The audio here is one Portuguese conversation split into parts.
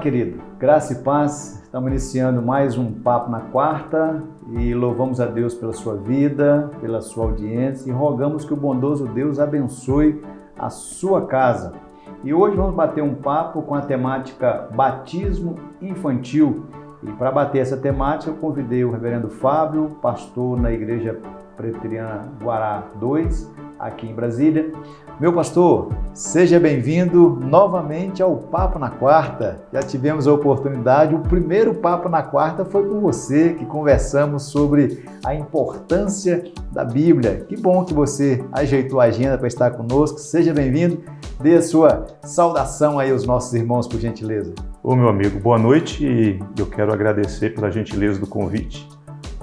querido. Graça e paz. Estamos iniciando mais um Papo na Quarta e louvamos a Deus pela sua vida, pela sua audiência e rogamos que o bondoso Deus abençoe a sua casa. E hoje vamos bater um papo com a temática batismo infantil. E para bater essa temática eu convidei o reverendo Fábio, pastor na Igreja Presbiteriana Guará 2, aqui em Brasília. Meu pastor, seja bem-vindo novamente ao Papo na Quarta. Já tivemos a oportunidade, o primeiro Papo na Quarta foi com você, que conversamos sobre a importância da Bíblia. Que bom que você ajeitou a agenda para estar conosco. Seja bem-vindo. Dê a sua saudação aí aos nossos irmãos, por gentileza. Ô meu amigo, boa noite e eu quero agradecer pela gentileza do convite,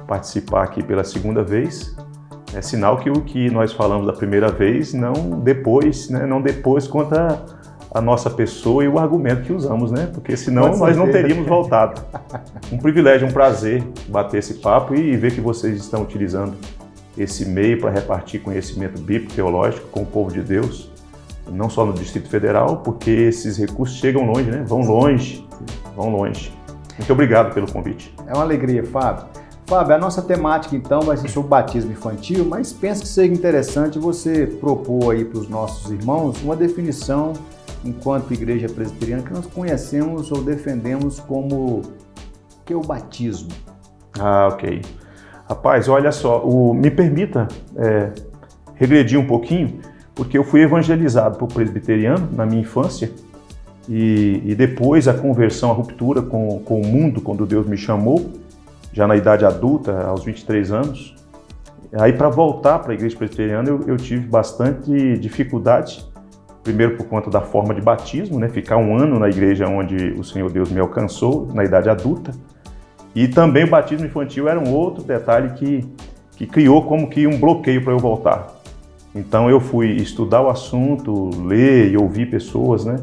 participar aqui pela segunda vez. É sinal que o que nós falamos da primeira vez, não depois conta a nossa pessoa e o argumento que usamos, né? Porque senão nós não teríamos voltado. Um privilégio, um prazer bater esse papo e ver que vocês estão utilizando esse meio para repartir conhecimento bíblico, teológico com o povo de Deus, não só no Distrito Federal, porque esses recursos chegam longe, né? Vão longe. Muito obrigado pelo convite. É uma alegria, Fábio. Fábio, a nossa temática então vai ser sobre batismo infantil, mas penso que seja interessante você propor aí para os nossos irmãos uma definição enquanto igreja presbiteriana que nós conhecemos ou defendemos como que é o batismo. Ok. Rapaz, olha só, me permita regredir um pouquinho, porque eu fui evangelizado por presbiteriano na minha infância e depois a conversão, a ruptura com o mundo, quando Deus me chamou, já na idade adulta, aos 23 anos. Aí para voltar para a igreja presbiteriana eu tive bastante dificuldade, primeiro por conta da forma de batismo, né? Ficar um ano na igreja onde o Senhor Deus me alcançou, na idade adulta, e também o batismo infantil era um outro detalhe que criou como que um bloqueio para eu voltar. Então eu fui estudar o assunto, ler e ouvir pessoas, né?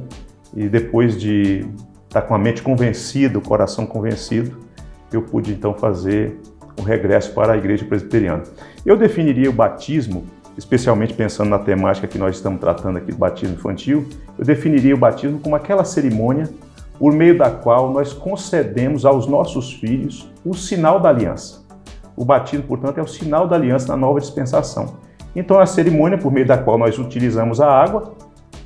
E depois de estar com a mente convencida, o coração convencido, eu pude então fazer um regresso para a igreja presbiteriana. Eu definiria o batismo, especialmente pensando na temática que nós estamos tratando aqui, do batismo infantil, eu definiria o batismo como aquela cerimônia por meio da qual nós concedemos aos nossos filhos o sinal da aliança. O batismo, portanto, é o sinal da aliança na nova dispensação. Então, é a cerimônia por meio da qual nós utilizamos a água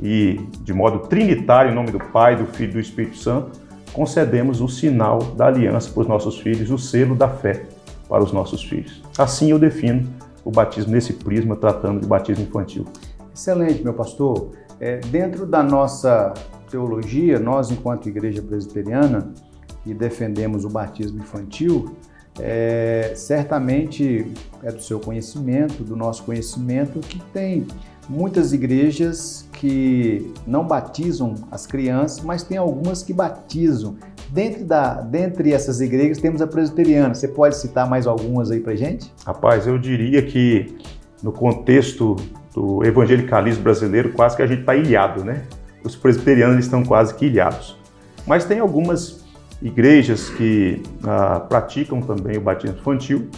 e, de modo trinitário, em nome do Pai, do Filho e do Espírito Santo, concedemos o sinal da aliança para os nossos filhos, o selo da fé para os nossos filhos. Assim eu defino o batismo nesse prisma, tratando de batismo infantil. Excelente, meu pastor. Dentro da nossa teologia, nós, enquanto igreja presbiteriana, que defendemos o batismo infantil, certamente é do seu conhecimento, do nosso conhecimento, que tem muitas igrejas que não batizam as crianças, mas tem algumas que batizam. Dentre essas igrejas temos a presbiteriana. Você pode citar mais algumas aí pra gente? Rapaz, eu diria que no contexto do evangelicalismo brasileiro, quase que a gente está ilhado, né? Os presbiterianos estão quase que ilhados. Mas tem algumas igrejas que praticam também o batismo infantil,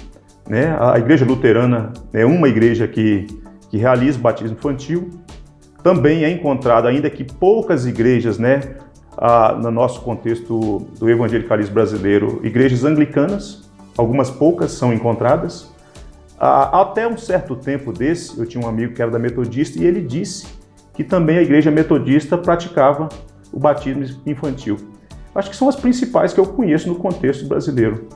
né? A igreja luterana é uma igreja que realiza o batismo infantil. Também é encontrado, ainda que poucas igrejas, né, no nosso contexto do evangelicalismo brasileiro, igrejas anglicanas, algumas poucas são encontradas. Até um certo tempo desse, eu tinha um amigo que era da metodista e ele disse que também a igreja metodista praticava o batismo infantil. Acho que são as principais que eu conheço no contexto brasileiro.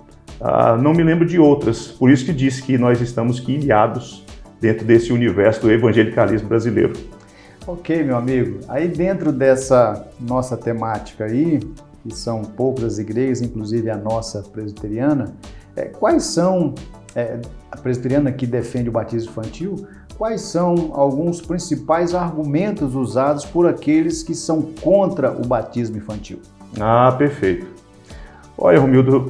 Não me lembro de outras, por isso que disse que nós estamos ilhados dentro desse universo do evangelicalismo brasileiro. Ok, meu amigo. Aí dentro dessa nossa temática aí, que são poucas igrejas, inclusive a nossa presbiteriana, quais são, a presbiteriana que defende o batismo infantil, quais são alguns principais argumentos usados por aqueles que são contra o batismo infantil? Perfeito. Olha, Romildo,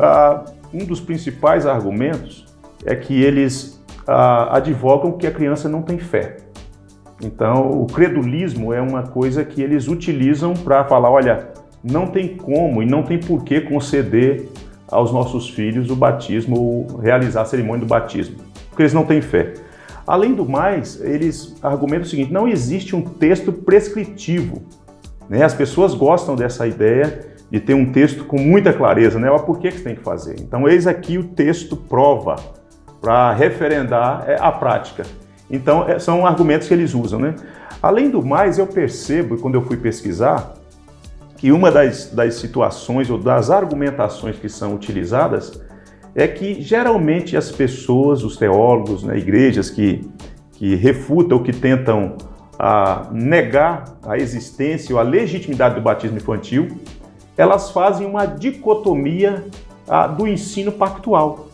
um dos principais argumentos é que eles advogam que a criança não tem fé. Então, o credulismo é uma coisa que eles utilizam para falar, olha, não tem como e não tem por que conceder aos nossos filhos o batismo ou realizar a cerimônia do batismo, porque eles não têm fé. Além do mais, eles argumentam o seguinte, não existe um texto prescritivo, né? As pessoas gostam dessa ideia de ter um texto com muita clareza, né? Por que você tem que fazer? Então, eis aqui o texto prova para referendar a prática. Então, são argumentos que eles usam, né? Além do mais, eu percebo, quando eu fui pesquisar, que uma das situações ou das argumentações que são utilizadas é que geralmente as pessoas, os teólogos, né, igrejas que refutam ou que tentam negar a existência ou a legitimidade do batismo infantil, elas fazem uma dicotomia do ensino pactual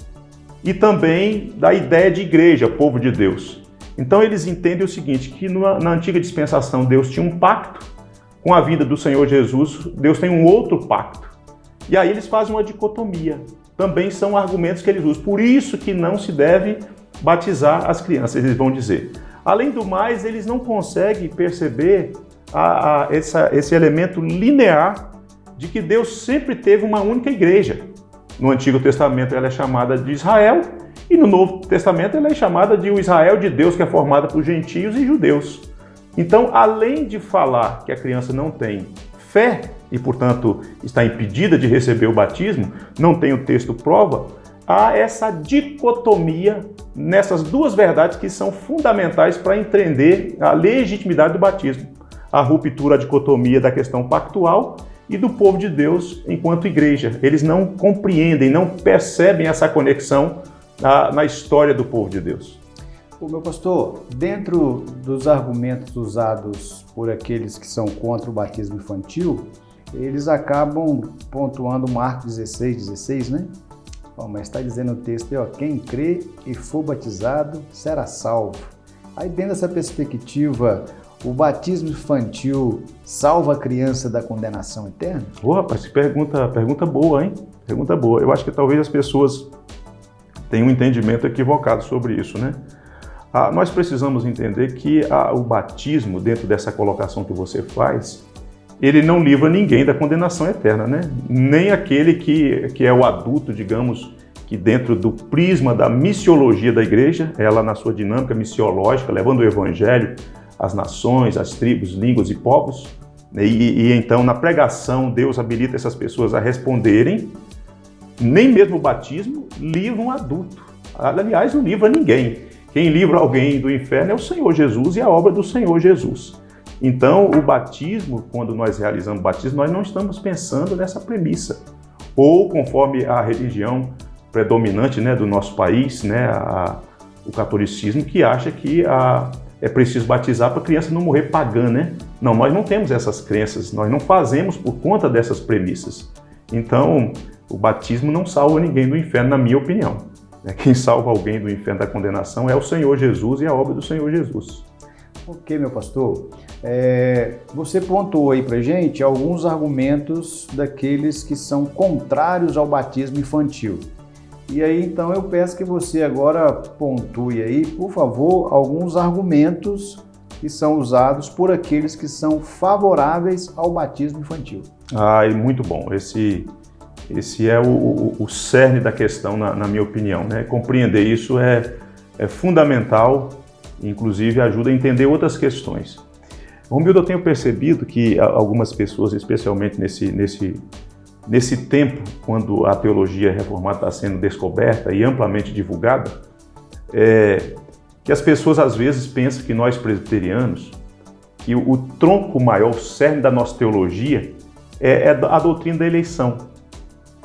e também da ideia de igreja, povo de Deus. Então eles entendem o seguinte, que na antiga dispensação Deus tinha um pacto, com a vinda do Senhor Jesus, Deus tem um outro pacto. E aí eles fazem uma dicotomia. Também são argumentos que eles usam. Por isso que não se deve batizar as crianças, eles vão dizer. Além do mais, eles não conseguem perceber esse elemento linear de que Deus sempre teve uma única igreja. No Antigo Testamento ela é chamada de Israel e no Novo Testamento ela é chamada de o Israel de Deus, que é formada por gentios e judeus. Então, além de falar que a criança não tem fé e, portanto, está impedida de receber o batismo, não tem o texto prova, há essa dicotomia nessas duas verdades que são fundamentais para entender a legitimidade do batismo. A ruptura, a dicotomia da questão pactual e do povo de Deus enquanto igreja. Eles não compreendem, não percebem essa conexão na história do povo de Deus. Meu pastor, dentro dos argumentos usados por aqueles que são contra o batismo infantil, eles acabam pontuando Marcos 16, né? Mas está dizendo o texto aí, quem crê e for batizado será salvo. Aí dentro dessa perspectiva, o batismo infantil salva a criança da condenação eterna? Rapaz, pergunta boa, hein? Pergunta boa. Eu acho que talvez as pessoas tenham um entendimento equivocado sobre isso, né? Nós precisamos entender que o batismo, dentro dessa colocação que você faz, ele não livra ninguém da condenação eterna, né? Nem aquele que é o adulto, digamos, que dentro do prisma da missiologia da igreja, ela na sua dinâmica missiológica, levando o evangelho às nações, às tribos, línguas e povos, e então na pregação Deus habilita essas pessoas a responderem, nem mesmo o batismo livra um adulto. Aliás, não livra ninguém. Quem livra alguém do inferno é o Senhor Jesus e a obra do Senhor Jesus. Então, o batismo, quando nós realizamos o batismo, nós não estamos pensando nessa premissa. Ou, conforme a religião predominante, né, do nosso país, né, o catolicismo, que acha que é preciso batizar para a criança não morrer pagã, né? Não, nós não temos essas crenças, nós não fazemos por conta dessas premissas. Então, o batismo não salva ninguém do inferno, na minha opinião. Quem salva alguém do inferno da condenação é o Senhor Jesus e a obra do Senhor Jesus. Ok, meu pastor. Você pontuou aí pra gente alguns argumentos daqueles que são contrários ao batismo infantil. E aí, então, eu peço que você agora pontue aí, por favor, alguns argumentos que são usados por aqueles que são favoráveis ao batismo infantil. Muito bom. Esse é o cerne da questão, na minha opinião, né? Compreender isso é fundamental, inclusive ajuda a entender outras questões. Romildo, eu tenho percebido que algumas pessoas, especialmente nesse tempo, quando a teologia reformada está sendo descoberta e amplamente divulgada, que as pessoas às vezes pensam que nós presbiterianos, que o tronco maior, o cerne da nossa teologia é a doutrina da eleição.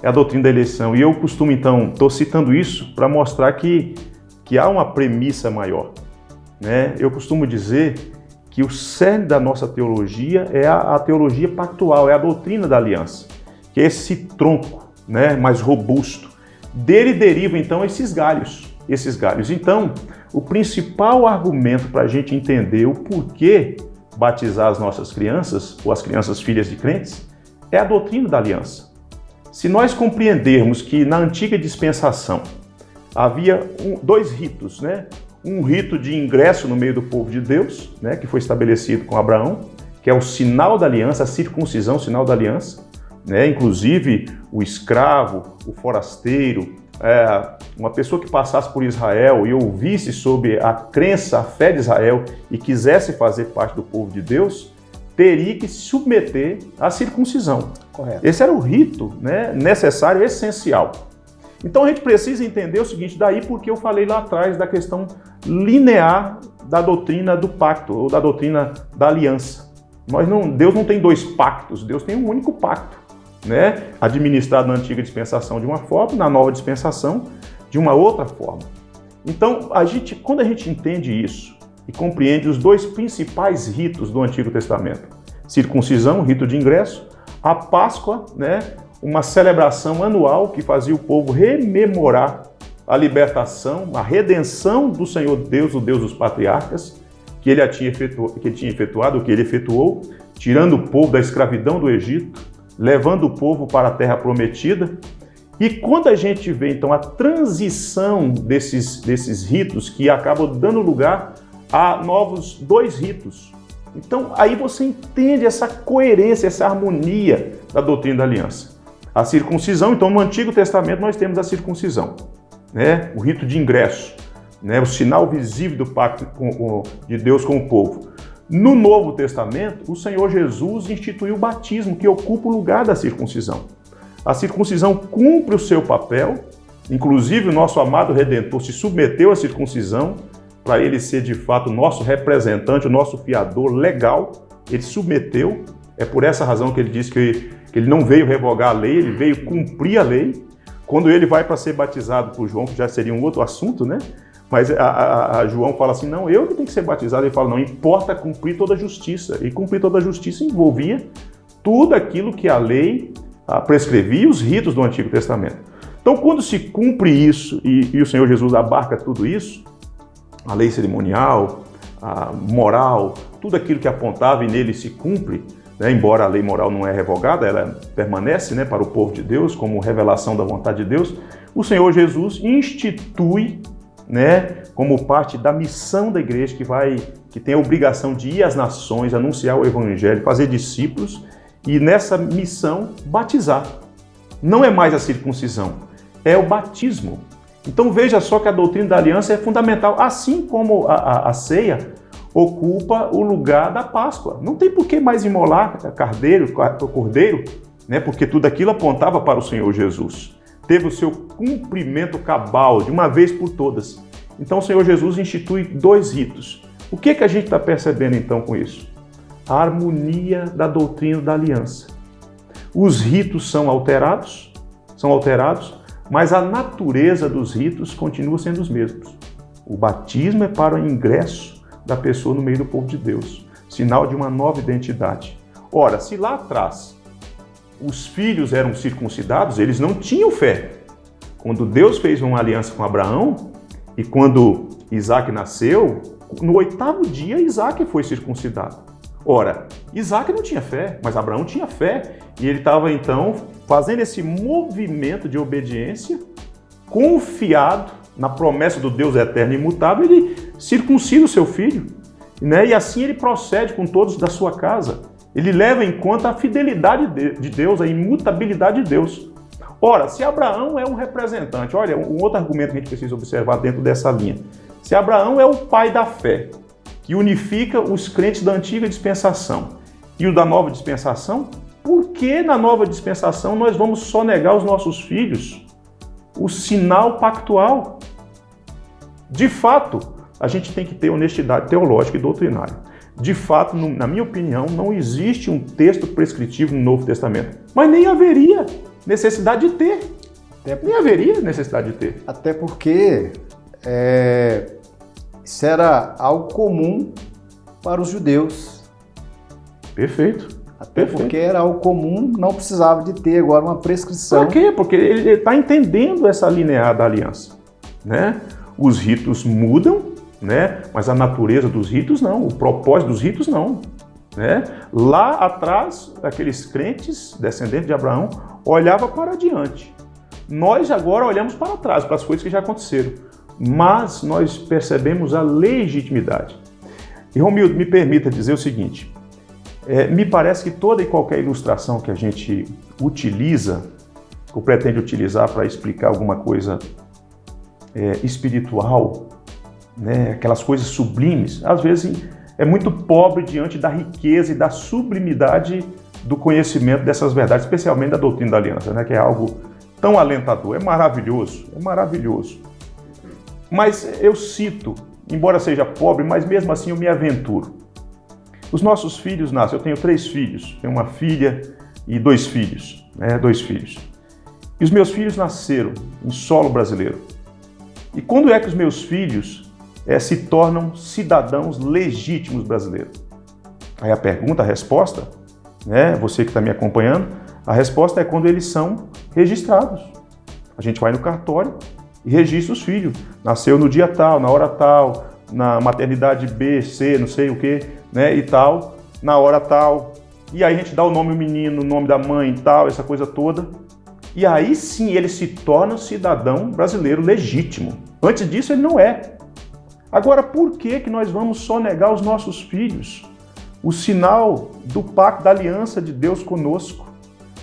É a doutrina da eleição. E eu costumo, então, estou citando isso para mostrar que há uma premissa maior, né? Eu costumo dizer que o cerne da nossa teologia é a teologia pactual, é a doutrina da aliança, que é esse tronco, né, mais robusto. Dele derivam, então, esses galhos. Então, o principal argumento para a gente entender o porquê batizar as nossas crianças, ou as crianças filhas de crentes, é a doutrina da aliança. Se nós compreendermos que na antiga dispensação havia dois ritos, né? Um rito de ingresso no meio do povo de Deus, né? Que foi estabelecido com Abraão, que é o sinal da aliança, a circuncisão, sinal da aliança, né? Inclusive o escravo, o forasteiro, uma pessoa que passasse por Israel e ouvisse sobre a crença, a fé de Israel e quisesse fazer parte do povo de Deus, teria que se submeter à circuncisão. Correto. Esse era o rito, né, necessário, essencial. Então a gente precisa entender o seguinte, daí porque eu falei lá atrás da questão linear da doutrina do pacto, ou da doutrina da aliança. Deus não tem dois pactos, Deus tem um único pacto, né, administrado na antiga dispensação de uma forma, na nova dispensação de uma outra forma. Então, quando a gente entende isso e compreende os dois principais ritos do Antigo Testamento, circuncisão, rito de ingresso, a Páscoa, né, uma celebração anual que fazia o povo rememorar a libertação, a redenção do Senhor Deus, o Deus dos patriarcas, que ele tinha efetuado, o que ele efetuou, tirando o povo da escravidão do Egito, levando o povo para a terra prometida. E quando a gente vê, então, a transição desses ritos que acabam dando lugar a novos dois ritos. Então, aí você entende essa coerência, essa harmonia da doutrina da aliança. A circuncisão, então, no Antigo Testamento nós temos a circuncisão, né? O rito de ingresso, né? O sinal visível do pacto de Deus com o povo. No Novo Testamento, o Senhor Jesus instituiu o batismo, que ocupa o lugar da circuncisão. A circuncisão cumpre o seu papel, inclusive o nosso amado Redentor se submeteu à circuncisão para ele ser de fato o nosso representante, o nosso fiador legal, ele submeteu. É por essa razão que ele diz que ele não veio revogar a lei, ele veio cumprir a lei. Quando ele vai para ser batizado por João, que já seria um outro assunto, né? Mas a João fala assim, não, eu que tenho que ser batizado. Ele fala, não, importa cumprir toda a justiça. E cumprir toda a justiça envolvia tudo aquilo que a lei prescrevia, os ritos do Antigo Testamento. Então, quando se cumpre isso e o Senhor Jesus abarca tudo isso, a lei cerimonial, a moral, tudo aquilo que apontava e nele se cumpre, né? Embora a lei moral não é revogada, ela permanece, né, para o povo de Deus como revelação da vontade de Deus, o Senhor Jesus institui, né, como parte da missão da igreja que tem a obrigação de ir às nações, anunciar o evangelho, fazer discípulos e nessa missão batizar. Não é mais a circuncisão, é o batismo. Então veja só que a doutrina da aliança é fundamental, assim como a ceia ocupa o lugar da Páscoa. Não tem por que mais imolar cordeiro, né? Porque tudo aquilo apontava para o Senhor Jesus. Teve o seu cumprimento cabal, de uma vez por todas. Então o Senhor Jesus institui dois ritos. O que a gente está percebendo então com isso? A harmonia da doutrina da aliança. Os ritos são alterados, mas a natureza dos ritos continua sendo os mesmos. O batismo é para o ingresso da pessoa no meio do povo de Deus, sinal de uma nova identidade. Ora, se lá atrás os filhos eram circuncidados, eles não tinham fé. Quando Deus fez uma aliança com Abraão e quando Isaac nasceu, no 8º dia Isaac foi circuncidado. Ora, Isaac não tinha fé, mas Abraão tinha fé e ele estava então fazendo esse movimento de obediência, confiado na promessa do Deus eterno e imutável, ele circuncida o seu filho, né? E assim ele procede com todos da sua casa. Ele leva em conta a fidelidade de Deus, a imutabilidade de Deus. Ora, se Abraão é um representante, olha, um outro argumento que a gente precisa observar dentro dessa linha. Se Abraão é o pai da fé, que unifica os crentes da antiga dispensação e o da nova dispensação, por que na nova dispensação nós vamos sonegar aos nossos filhos o sinal pactual? De fato, a gente tem que ter honestidade teológica e doutrinária. De fato, na minha opinião, não existe um texto prescritivo no Novo Testamento, mas nem haveria necessidade de ter. Nem haveria necessidade de ter. Até porque isso era algo comum para os judeus. Perfeito. Até porque era algo comum, não precisava de ter agora uma prescrição. Por quê? Porque ele está entendendo essa linear da aliança, né? Os ritos mudam, né? Mas a natureza dos ritos não, o propósito dos ritos não, né? Lá atrás, aqueles crentes, descendentes de Abraão, olhavam para diante. Nós agora olhamos para trás, para as coisas que já aconteceram, mas nós percebemos a legitimidade. E Romildo, me permita dizer o seguinte, me parece que toda e qualquer ilustração que a gente utiliza, ou pretende utilizar para explicar alguma coisa espiritual, né, aquelas coisas sublimes, às vezes é muito pobre diante da riqueza e da sublimidade do conhecimento dessas verdades, especialmente da doutrina da aliança, né? Que é algo tão alentador, é maravilhoso, é maravilhoso. Mas eu cito, embora seja pobre, mas mesmo assim eu me aventuro. Os nossos filhos nascem, eu tenho 3 filhos, tenho uma filha e 2 filhos, né? 2 filhos. E os meus filhos nasceram em solo brasileiro. E quando é que os meus filhos se tornam cidadãos legítimos brasileiros? Aí a pergunta, a resposta, né? Você que está me acompanhando, a resposta é quando eles são registrados. A gente vai no cartório e registra os filhos. Nasceu no dia tal, na hora tal, na maternidade B, C, não sei o que, né, e tal, na hora tal. E aí a gente dá o nome do menino, o nome da mãe e tal, essa coisa toda. E aí sim ele se torna cidadão brasileiro legítimo. Antes disso ele não é. Agora, por que nós vamos sonegar aos nossos filhos o sinal do pacto, da aliança de Deus conosco?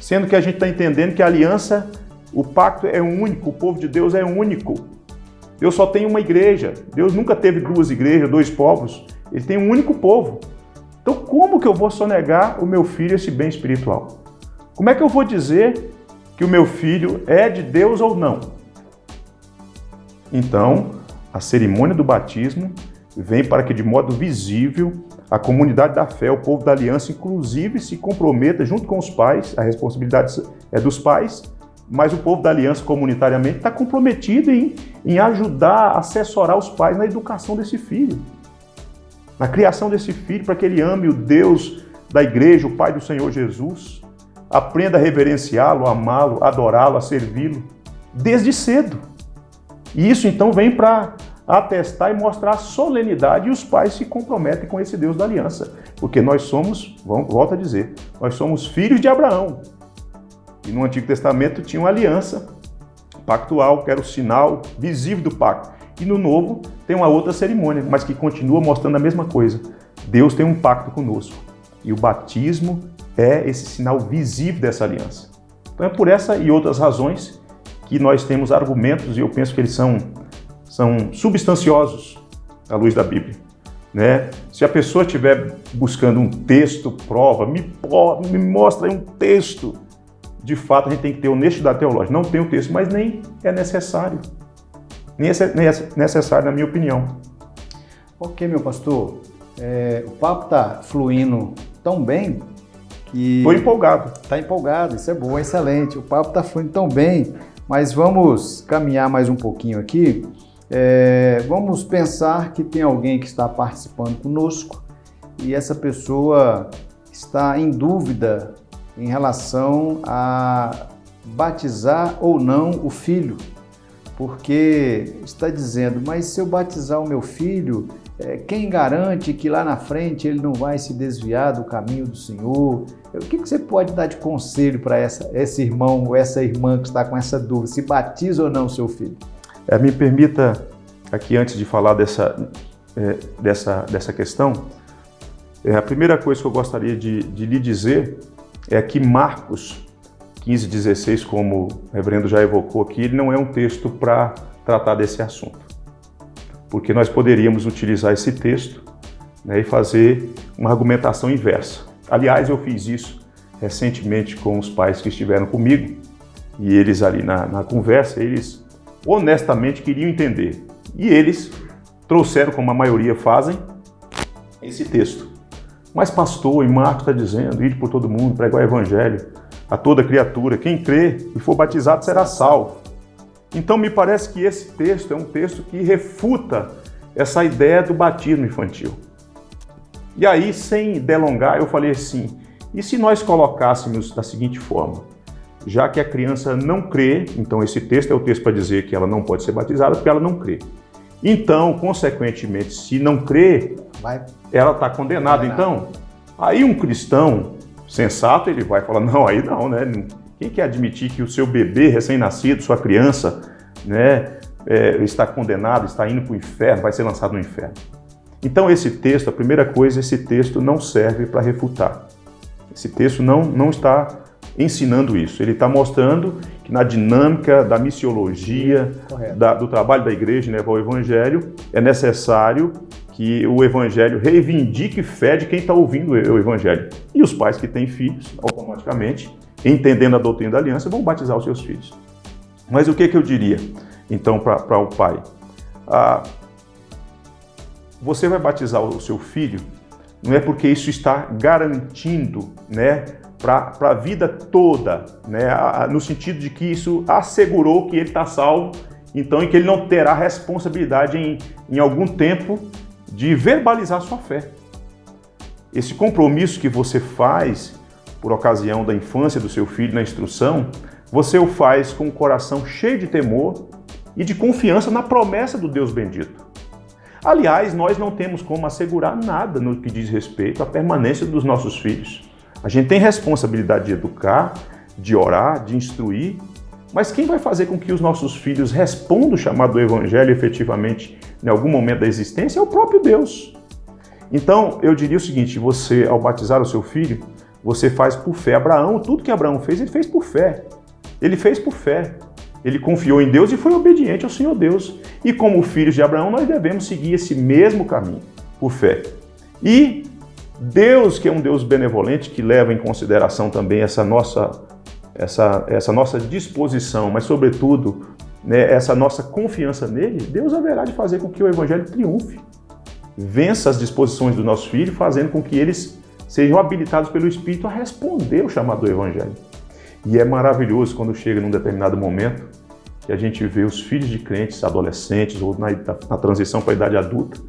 Sendo que a gente está entendendo que a aliança, o pacto é único, o povo de Deus é único. Deus só tem uma igreja. Deus nunca teve 2 igrejas, 2 povos. Ele tem um único povo. Então, como que eu vou sonegar o meu filho esse bem espiritual? Como é que eu vou dizer que o meu filho é de Deus ou não? Então, a cerimônia do batismo vem para que, de modo visível, a comunidade da fé, o povo da aliança, inclusive, se comprometa junto com os pais, a responsabilidade é dos pais, mas o povo da aliança, comunitariamente, está comprometido em ajudar, assessorar os pais na educação desse filho, na criação desse filho, para que ele ame o Deus da igreja, o Pai do Senhor Jesus, aprenda a reverenciá-lo, a amá-lo, a adorá-lo, a servi-lo, desde cedo. E isso, então, vem para atestar e mostrar a solenidade, e os pais se comprometem com esse Deus da aliança, porque nós somos, volto a dizer, nós somos filhos de Abraão. E no Antigo Testamento tinha uma aliança pactual, que era o sinal visível do pacto. E no Novo tem uma outra cerimônia, mas que continua mostrando a mesma coisa. Deus tem um pacto conosco. E o batismo é esse sinal visível dessa aliança. Então é por essa e outras razões que nós temos argumentos, e eu penso que eles são substanciosos à luz da Bíblia, né? Se a pessoa estiver buscando um texto, prova, me mostra aí um texto. De fato, a gente tem que ter honestidade teológica. Não tem o texto, mas nem é necessário. Nem é necessário, na minha opinião. Ok, meu pastor. O papo está fluindo tão bem que... Estou empolgado. Está empolgado, isso é bom, excelente. O papo está fluindo tão bem, mas vamos caminhar mais um pouquinho aqui. Vamos pensar que tem alguém que está participando conosco e essa pessoa está em dúvida em relação a batizar ou não o filho, porque está dizendo, mas se eu batizar o meu filho, quem garante que lá na frente ele não vai se desviar do caminho do Senhor? O que você pode dar de conselho para esse irmão ou essa irmã que está com essa dúvida, se batiza ou não o seu filho? Me permita aqui, antes de falar dessa questão, a primeira coisa que eu gostaria de lhe dizer é que Marcos 15:16, como o reverendo já evocou aqui, ele não é um texto para tratar desse assunto. Porque nós poderíamos utilizar esse texto, né, e fazer uma argumentação inversa. Aliás, eu fiz isso recentemente com os pais que estiveram comigo, e eles ali na conversa, eles honestamente queriam entender. E eles trouxeram, como a maioria fazem, esse texto. Mas pastor, em Marcos está dizendo, ide por todo mundo, pregar o evangelho a toda criatura. Quem crê e for batizado será salvo. Então me parece que esse texto é um texto que refuta essa ideia do batismo infantil. E aí, sem delongar, eu falei assim, e se nós colocássemos da seguinte forma, já que a criança não crê, então esse texto é o texto para dizer que ela não pode ser batizada porque ela não crê. Então, consequentemente, se não crê, ela está condenada. Então, aí um cristão sensato, ele vai falar, não, aí não, né? Quem quer admitir que o seu bebê recém-nascido, sua criança, né, está condenado, está indo para o inferno, vai ser lançado no inferno? Então esse texto, a primeira coisa, esse texto não serve para refutar. Esse texto não está ensinando isso. Ele está mostrando que na dinâmica da missiologia, do trabalho da igreja, né, ao evangelho, é necessário que o Evangelho reivindique fé de quem está ouvindo o Evangelho. E os pais que têm filhos, automaticamente, entendendo a doutrina da aliança, vão batizar os seus filhos. Mas o que eu diria, então, para o pai? Você vai batizar o seu filho, não é porque isso está garantindo, né, para a vida toda, né, no sentido de que isso assegurou que ele está salvo, então, em que ele não terá responsabilidade em algum tempo de verbalizar sua fé. Esse compromisso que você faz por ocasião da infância do seu filho na instrução, você o faz com o coração cheio de temor e de confiança na promessa do Deus bendito. Aliás, nós não temos como assegurar nada no que diz respeito à permanência dos nossos filhos. A gente tem responsabilidade de educar, de orar, de instruir, mas quem vai fazer com que os nossos filhos respondam o chamado do Evangelho efetivamente em algum momento da existência é o próprio Deus. Então, eu diria o seguinte, você, ao batizar o seu filho, você faz por fé. Abraão, tudo que Abraão fez, ele fez por fé. Ele fez por fé. Ele confiou em Deus e foi obediente ao Senhor Deus. E como filhos de Abraão, nós devemos seguir esse mesmo caminho, por fé. E Deus, que é um Deus benevolente, que leva em consideração também essa nossa disposição, mas sobretudo, né, essa nossa confiança nele, Deus haverá de fazer com que o Evangelho triunfe. Vença as disposições dos nossos filhos, fazendo com que eles sejam habilitados pelo Espírito a responder o chamado do Evangelho. E é maravilhoso quando chega num determinado momento que a gente vê os filhos de crentes, adolescentes ou na transição para a idade adulta,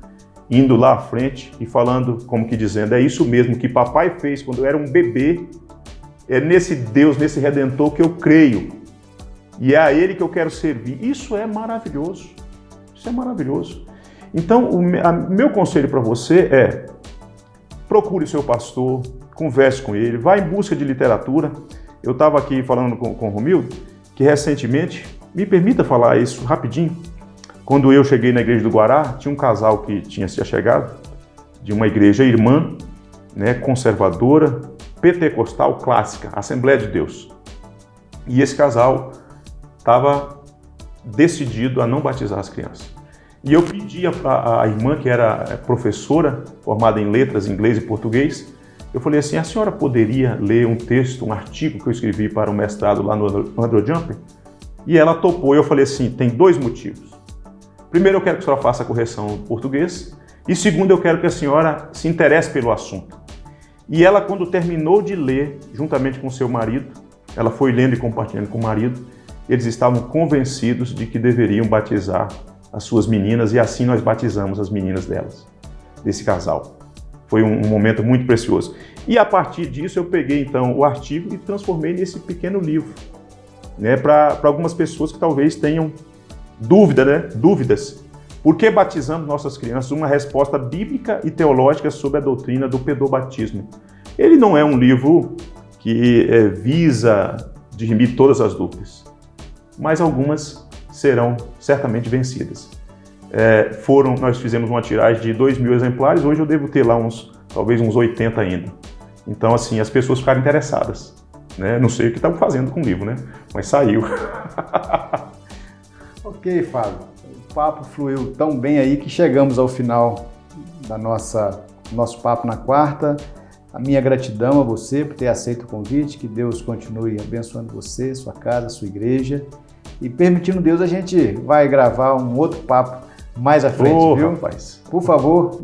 indo lá à frente e falando, como que dizendo, é isso mesmo que papai fez quando eu era um bebê, é nesse Deus, nesse Redentor que eu creio, e é a Ele que eu quero servir. Isso é maravilhoso, isso é maravilhoso. Então, meu conselho para você é, procure o seu pastor, converse com ele, vá em busca de literatura. Eu estava aqui falando com o Romildo, que recentemente, me permita falar isso rapidinho, quando eu cheguei na igreja do Guará, tinha um casal que tinha se achegado, de uma igreja irmã, né, conservadora, pentecostal, clássica, Assembleia de Deus. E esse casal estava decidido a não batizar as crianças. E eu pedi à irmã, que era professora, formada em letras, inglês e português, eu falei assim, a senhora poderia ler um texto, um artigo que eu escrevi para um mestrado lá no Andrew Jumper? E ela topou, e eu falei assim, tem 2 motivos. Primeiro, eu quero que a senhora faça a correção em português, e segundo, eu quero que a senhora se interesse pelo assunto. E ela, quando terminou de ler, juntamente com seu marido, ela foi lendo e compartilhando com o marido, eles estavam convencidos de que deveriam batizar as suas meninas, e assim nós batizamos as meninas delas, desse casal. Foi um momento muito precioso. E a partir disso eu peguei então o artigo e transformei nesse pequeno livro, né, para algumas pessoas que talvez tenham dúvidas. Por que batizamos nossas crianças? Uma resposta bíblica e teológica sobre a doutrina do pedobatismo. Ele não é um livro que visa dirimir todas as dúvidas, mas algumas serão certamente vencidas. Nós fizemos uma tiragem de 2.000 exemplares, hoje eu devo ter lá talvez uns 80 ainda. Então, assim, as pessoas ficaram interessadas, né? Não sei o que estavam fazendo com o livro, né? Mas saiu. Ok, Fábio. O papo fluiu tão bem aí que chegamos ao final da nosso papo na quarta. A minha gratidão a você por ter aceito o convite, que Deus continue abençoando você, sua casa, sua igreja. E permitindo Deus, a gente vai gravar um outro papo mais à frente, viu? Rapaz. Por favor,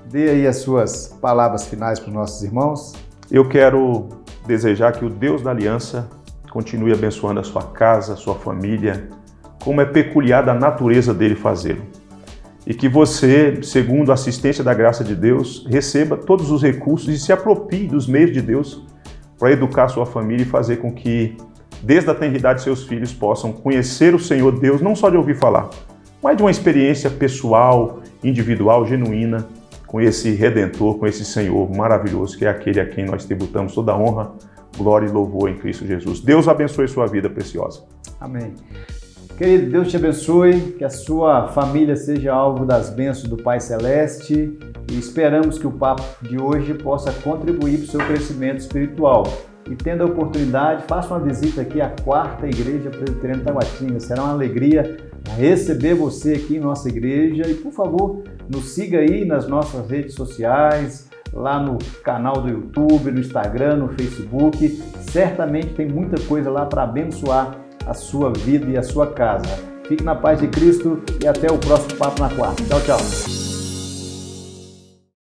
dê aí as suas palavras finais para os nossos irmãos. Eu quero desejar que o Deus da Aliança continue abençoando a sua casa, a sua família, como é peculiar da natureza dele fazê-lo. E que você, segundo a assistência da graça de Deus, receba todos os recursos e se aproprie dos meios de Deus para educar sua família e fazer com que, desde a tenridade, seus filhos possam conhecer o Senhor Deus, não só de ouvir falar, mas de uma experiência pessoal, individual, genuína, com esse Redentor, com esse Senhor maravilhoso, que é aquele a quem nós tributamos toda a honra, glória e louvor em Cristo Jesus. Deus abençoe sua vida preciosa. Amém. Querido, Deus te abençoe, que a sua família seja alvo das bênçãos do Pai Celeste e esperamos que o papo de hoje possa contribuir para o seu crescimento espiritual. E tendo a oportunidade, faça uma visita aqui à 4ª Igreja Presbiteriana Taguatinga. Será uma alegria receber você aqui em nossa igreja e, por favor, nos siga aí nas nossas redes sociais, lá no canal do YouTube, no Instagram, no Facebook. Certamente tem muita coisa lá para abençoar a sua vida e a sua casa. Fique na paz de Cristo e até o próximo Papo na Quarta. Tchau, tchau.